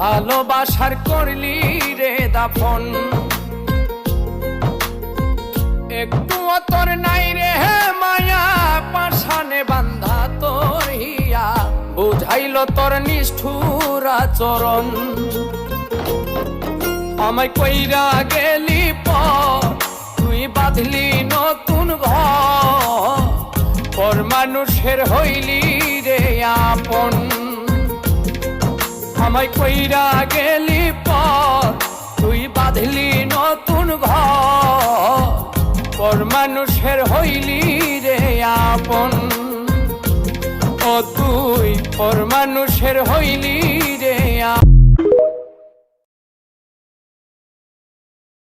ভালোবাসার করলি রে দাফন। একটুও তোর নাই রে মায়া, পাশানে বান্ধা তোর হিয়া, বুঝাইল তোর নিষ্ঠুর আচরণ। আমায় কইরা গেলি পর, তুই বাঁধলি নতুন ঘর, পর মানুষের হইলি রে আপন। আমায় কইরা গেলি পর, তুই বাঁধলি নতুন ঘর, পর মানুষের হইলি রে আপন। ও তুই পর মানুষের হইলি